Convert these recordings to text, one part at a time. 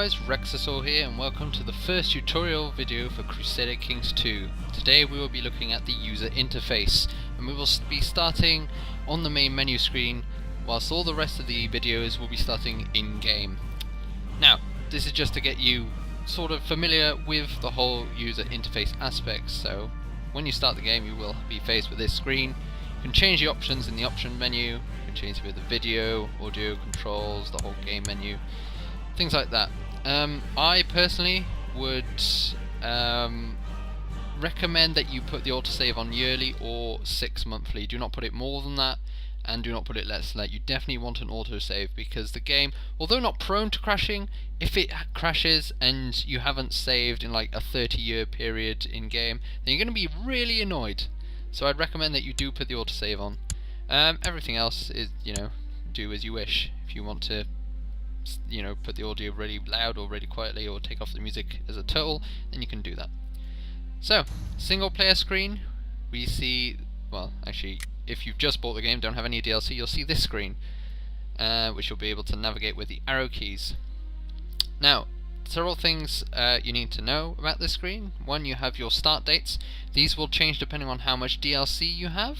guys, Rexasaur here and welcome to the first tutorial video for Crusader Kings 2. Today we will be looking at the user interface and we will be starting on the main menu screen whilst all the rest of the videos will be starting in-game. Now, this is just to get you sort of familiar with the whole user interface aspects, so when you start the game you will be faced with this screen. You can change the options in the option menu, you can change with the video, audio, controls, the whole game menu, things like that. I personally would recommend that you put the autosave on yearly or 6 monthly. Do not put it more than that and do not put it less than that. You definitely want an autosave because the game, although not prone to crashing, if it crashes and you haven't saved in like a 30-year period in game, then you're going to be really annoyed. So I'd recommend that you do put the autosave on. Everything else is, do as you wish. If you want to, put the audio really loud or really quietly or take off the music as a total, then you can do that. So, single player screen, we see, well, actually, if you've just bought the game, don't have any DLC, you'll see this screen, which you'll be able to navigate with the arrow keys. Now, several things you need to know about this screen. One, you have your start dates. These will change depending on how much DLC you have.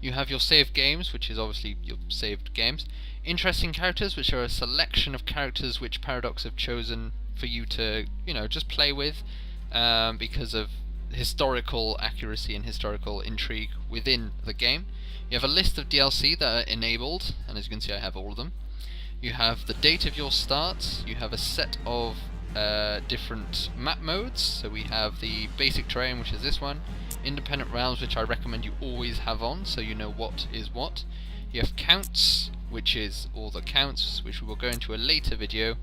You have your saved games, which is obviously your saved games. Interesting characters, which are a selection of characters which Paradox have chosen for you to, just play with because of historical accuracy and historical intrigue within the game. You have a list of DLC that are enabled, and as you can see I have all of them. You have the date of your start. You have a set of different map modes. So we have the basic terrain, which is this one. Independent realms, which I recommend you always have on, so you know what is what. You have counts, which is all the counts, which we will go into a later video.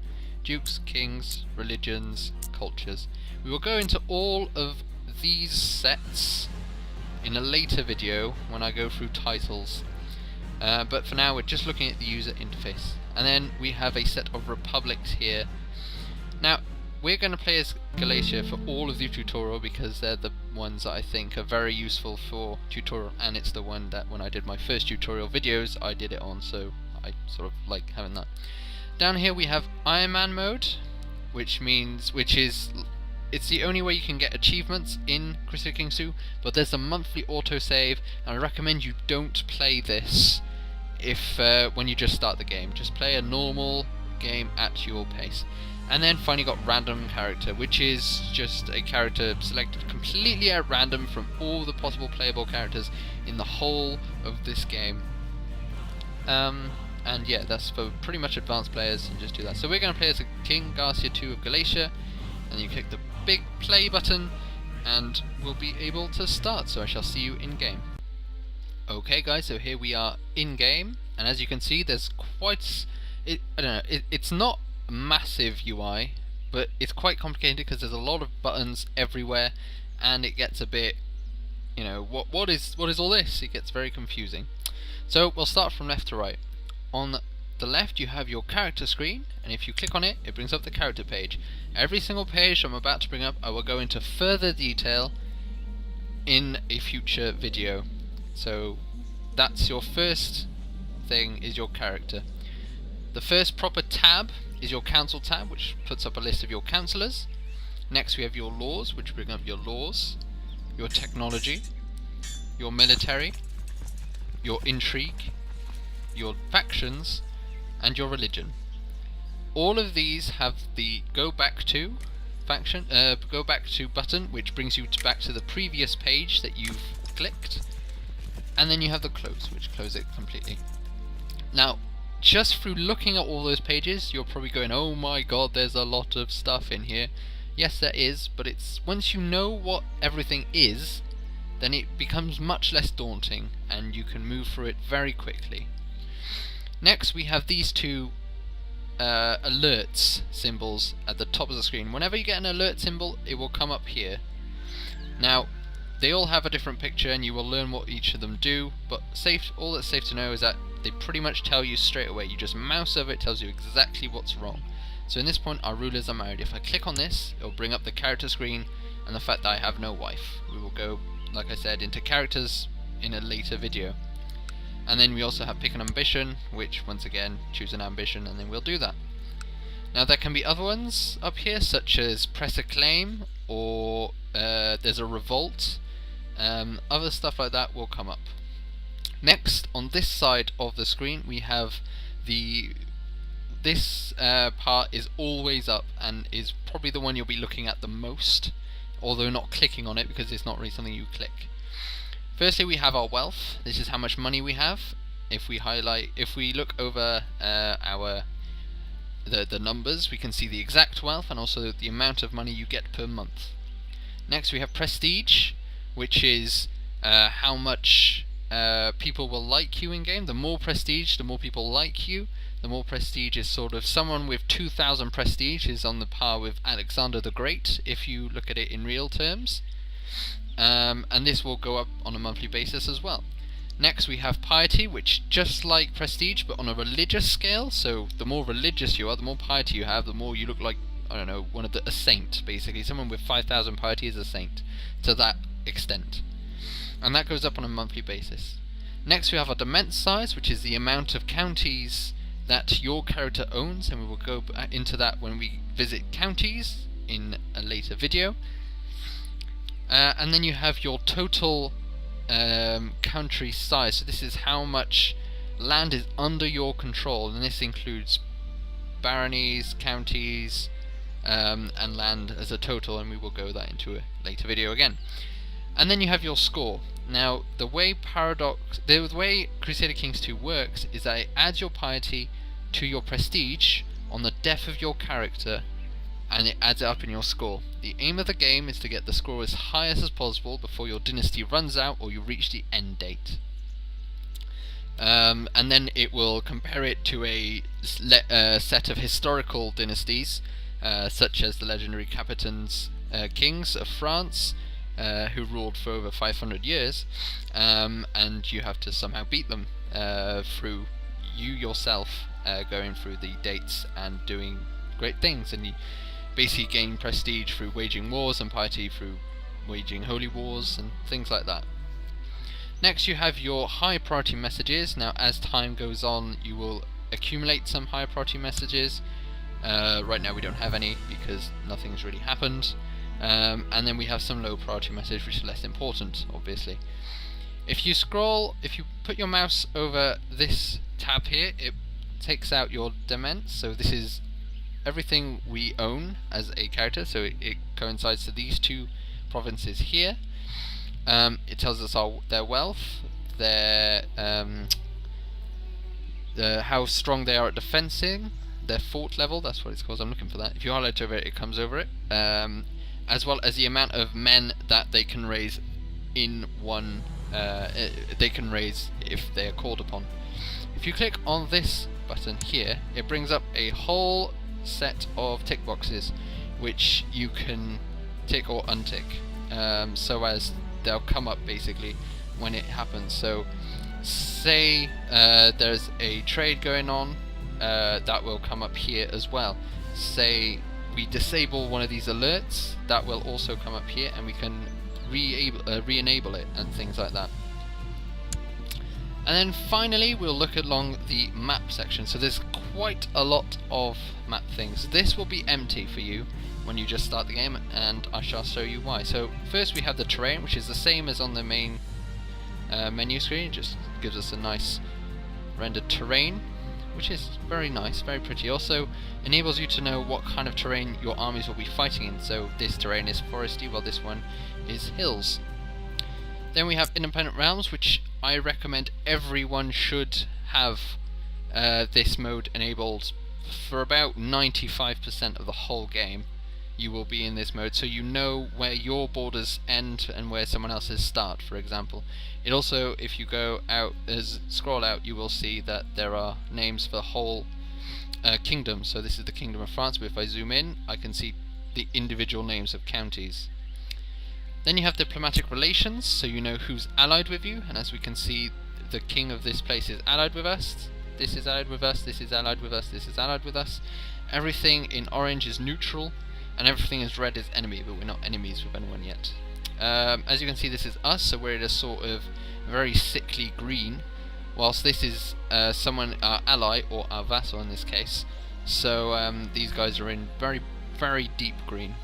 Dukes, kings, religions, cultures. We will go into all of these sets in a later video when I go through titles. But for now we're just looking at the user interface. And then we have a set of republics here. Now, we're going to play as Galatia for all of the tutorial because they're the ones that I think are very useful for tutorial, and it's the one that when I did my first tutorial videos I did it on, so I sort of like having that. Down here we have Iron Man mode, it's the only way you can get achievements in Crusader Kings 2, but there's a monthly autosave, and I recommend you don't play this if when you just start the game. Just play a normal game at your pace. And then finally got random character, which is just a character selected completely at random from all the possible playable characters in the whole of this game. And yeah, that's for pretty much advanced players, and just do that. So we're going to play as a King Garcia II of Galatia, and you click the big play button and we'll be able to start, so I shall see you in game. Okay guys, so here we are in game, and as you can see there's quite, it's not massive UI, but it's quite complicated because there's a lot of buttons everywhere and it gets a bit, what is all this? It gets very confusing. So we'll start from left to right. On the left you have your character screen, and if you click on it, it brings up the character page. Every single page I'm about to bring up I will go into further detail in a future video. So that's your first thing, is your character. The first proper tab is your council tab, which puts up a list of your councillors. Next we have your laws, which bring up your laws, your technology, your military, your intrigue, your factions, and your religion. All of these have the go back to button, which brings you back to the previous page that you've clicked, and then you have the close, which closes it completely. Now, just through looking at all those pages, you're probably going, oh my god, there's a lot of stuff in here. Yes, there is, but it's once you know what everything is, then it becomes much less daunting, and you can move through it very quickly. Next, we have these two alerts symbols at the top of the screen. Whenever you get an alert symbol, it will come up here. Now, they all have a different picture, and you will learn what each of them do, but all that's safe to know is that they pretty much tell you straight away. You just mouse over it, tells you exactly what's wrong. So in this point, our rulers are married. If I click on this, it will bring up the character screen and the fact that I have no wife. We will go, like I said, into characters in a later video. And then we also have pick an ambition, which once again, choose an ambition, and then we'll do that. Now there can be other ones up here, such as press a claim, or there's a revolt. Other stuff like that will come up. Next, on this side of the screen, we have this part is always up and is probably the one you'll be looking at the most, although not clicking on it because it's not really something you click. Firstly, we have our wealth. This is how much money we have. If we look over the numbers, we can see the exact wealth and also the amount of money you get per month. Next, we have prestige, which is how much people will like you in game. The more prestige, the more people like you. The more prestige is sort of someone with 2,000 prestige is on the par with Alexander the Great, if you look at it in real terms. And this will go up on a monthly basis as well. Next we have piety, which just like prestige but on a religious scale. So the more religious you are, the more piety you have, the more you look like, I don't know, a saint basically. Someone with 5,000 piety is a saint to that extent. And that goes up on a monthly basis. Next we have our demesne size, which is the amount of counties that your character owns, and we will go into that when we visit counties in a later video. And then you have your total country size. So this is how much land is under your control, and this includes baronies, counties, and land as a total, and we will go that into a later video again. And then you have your score. Now the way Crusader Kings 2 works is that it adds your piety to your prestige on the death of your character, and it adds it up in your score. The aim of the game is to get the score as high as possible before your dynasty runs out or you reach the end date. And then it will compare it to a set of historical dynasties, such as the legendary Capetans kings of France, who ruled for over 500 years, and you have to somehow beat them through you yourself going through the dates and doing great things, and you basically gain prestige through waging wars and piety through waging holy wars and things like that. Next you have your high priority messages. Now as time goes on you will accumulate some high priority messages. Right now we don't have any because nothing's really happened. And then we have some low priority messages which are less important, obviously. If you put your mouse over this tab here, it takes out your demesne. So this is everything we own as a character, so it coincides to these two provinces here. It tells us their wealth, their how strong they are at defending, their fort level, that's what it's called, I'm looking for that. If you highlight over it, it comes over it. As well as the amount of men that they can raise in one, they can raise if they are called upon. If you click on this button here, it brings up a whole set of tick boxes which you can tick or untick, so as they'll come up basically when it happens. So say there's a trade going on, that will come up here as well. Say we disable one of these alerts, that will also come up here, and we can re-enable it and things like that. And then finally we'll look along the map section. So there's quite a lot of map things. This will be empty for you when you just start the game, and I shall show you why. So first we have the terrain, which is the same as on the main menu screen. It just gives us a nice rendered terrain, which is very nice, very pretty. Also enables you to know what kind of terrain your armies will be fighting in. So this terrain is foresty, while this one is hills. Then we have Independent Realms, which I recommend everyone should have this mode enabled for about 95% of the whole game. You will be in this mode, so you know where your borders end and where someone else's start, for example. It also, if you go out, scroll out, you will see that there are names for the whole kingdom. So this is the Kingdom of France, but if I zoom in, I can see the individual names of counties. Then you have diplomatic relations, so you know who's allied with you, and as we can see, the king of this place is allied with us, this is allied with us, this is allied with us, this is allied with us. Everything in orange is neutral, and everything is red is enemy, but we're not enemies with anyone yet. As you can see, this is us, so we're in a sort of very sickly green, whilst this is someone, our ally, or our vassal in this case, So these guys are in very, very deep green.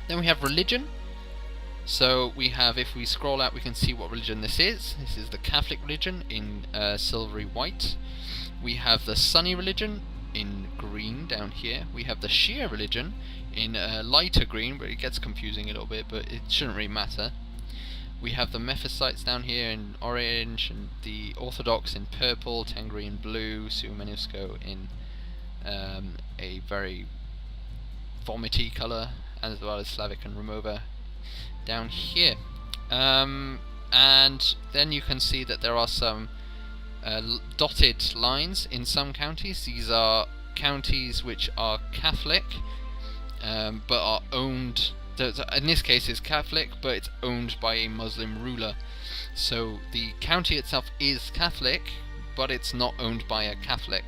Then we have religion. So we have, if we scroll out, we can see what religion this is. This is the Catholic religion in silvery white. We have the Sunni religion in green down here. We have the Shia religion in lighter green, but it gets confusing a little bit, but it shouldn't really matter. We have the Mephistites down here in orange, and the Orthodox in purple, Tengri in blue, Sumenusko in a very vomity colour, as well as Slavic and Romova down here. And then you can see that there are some dotted lines in some counties. These are counties which are Catholic, but are owned, in this case it's Catholic, but it's owned by a Muslim ruler. So the county itself is Catholic, but it's not owned by a Catholic.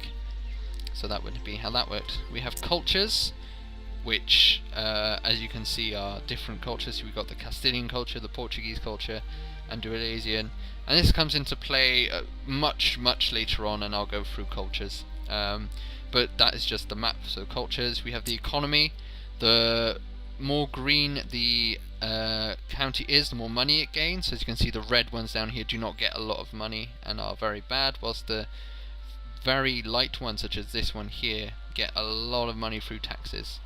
So that would be how that worked. We have cultures, which as you can see are different cultures. So we've got the Castilian culture, the Portuguese culture, Andalusian, and this comes into play much later on, and I'll go through cultures. But that is just the map. So cultures, we have the economy. The more green the county is, the more money it gains. So as you can see, the red ones down here do not get a lot of money and are very bad, whilst the very light ones, such as this one here, get a lot of money through taxes.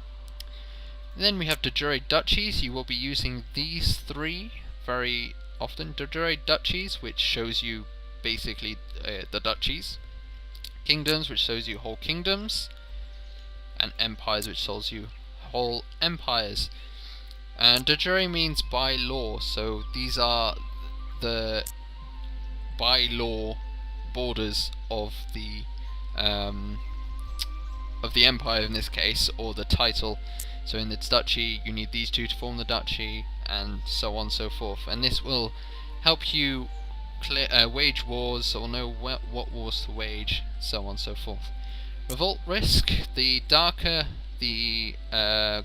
Then we have de jure duchies. You will be using these three very often. De jure duchies, which shows you basically the duchies. Kingdoms, which shows you whole kingdoms. And empires, which shows you whole empires. And de jure means by law, so these are the by law borders of the empire in this case, or the title. So in the duchy you need these two to form the duchy, and so on and so forth. And this will help you wage wars, or know what wars to wage, so on and so forth. Revolt risk, the darker the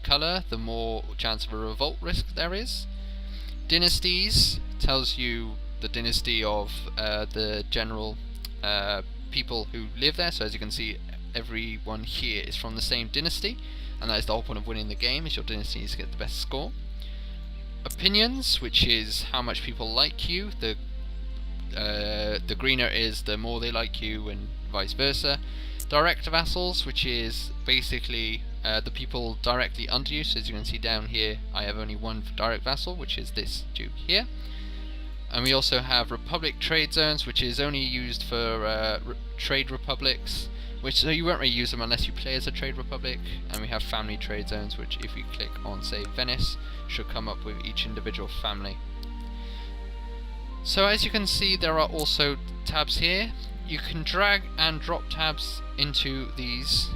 colour, the more chance of a revolt risk there is. Dynasties tells you the dynasty of the general people who live there. So as you can see, everyone here is from the same dynasty, and that is the whole point of winning the game, is your dynasty needs to get the best score. Opinions, which is how much people like you. The greener is, the more they like you, and vice versa. Direct vassals, which is basically the people directly under you. So as you can see down here, I have only one direct vassal, which is this duke here. And we also have republic trade zones, which is only used for trade republics, which so you won't really use them unless you play as a trade republic. And we have family trade zones, which if you click on, say, Venice, should come up with each individual family. So as you can see, there are also tabs here. You can drag and drop tabs into these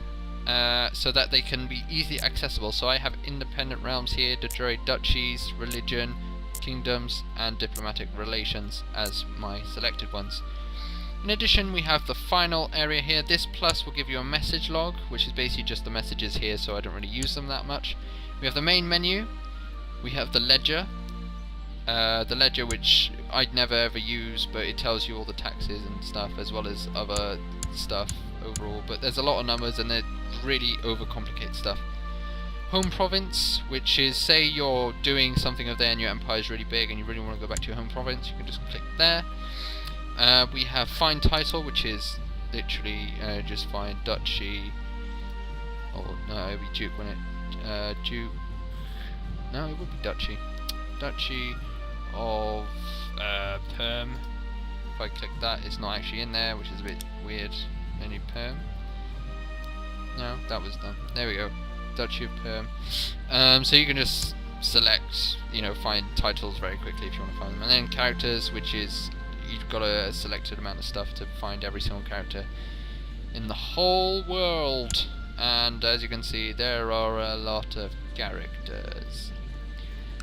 so that they can be easily accessible. So I have independent realms here, de jure duchies, religion, kingdoms, and diplomatic relations as my selected ones. In addition, we have the final area here. This plus will give you a message log, which is basically just the messages here, so I don't really use them that much. We have the main menu. We have the ledger. The ledger, which I'd never ever use, but it tells you all the taxes and stuff, as well as other stuff overall. But there's a lot of numbers, and they really overcomplicate stuff. Home province, which is, say you're doing something over there and your empire is really big and you really want to go back to your home province, you can just click there. We have find title, which is literally just find duchy, or no, it would be duke, wouldn't it? Duke, no, it would be duchy. Duchy of Perm. If I click that, it's not actually in there, which is a bit weird. Only Perm. No, that was done. There we go. Duchy of Perm. So you can just select, find titles very quickly if you want to find them. And then characters, which is, you've got a selected amount of stuff to find every single character in the whole world. And as you can see, there are a lot of characters.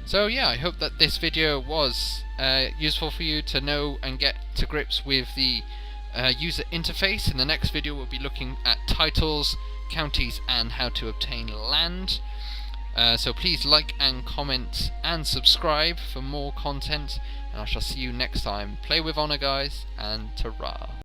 So yeah, I hope that this video was useful for you to know and get to grips with the user interface. In the next video we'll be looking at titles, counties, and how to obtain land. So please like and comment and subscribe for more content, and I shall see you next time. Play with honour, guys, and ta-ra.